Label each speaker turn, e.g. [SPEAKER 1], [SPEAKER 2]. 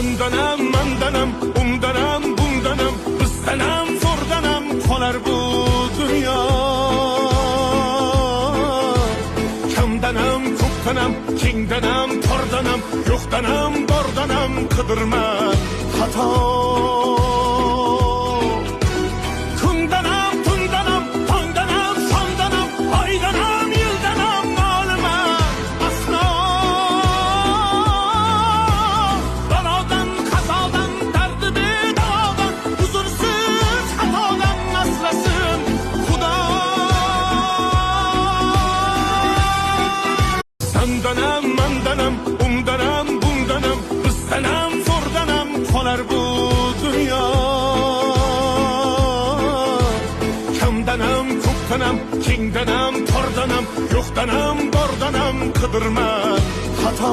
[SPEAKER 1] Sandanam, mandanam, umdanam, bundanam, bizdanam, zo'rdanam qolar bu dunyo. Kamdanam, ko'pdanam, kengdanam, tordanam, yo'qdanam, bordanam, qidirma xato. Kundanam, tundanam, tongdanam, sondanam, oydanam, yildanam, olma aslo. Balodan, qazodan, dardi bedavodan, huzursiz xatodan asrasin Xudo. Sandanam, mandanam, umdanam, bundanam, bizdanam, zo'rdanam qolar bu dunyo. Kamdanam, ko'pdanam, kengdanam, tordanam, yo'qdanam, bordanam, qidirma xato.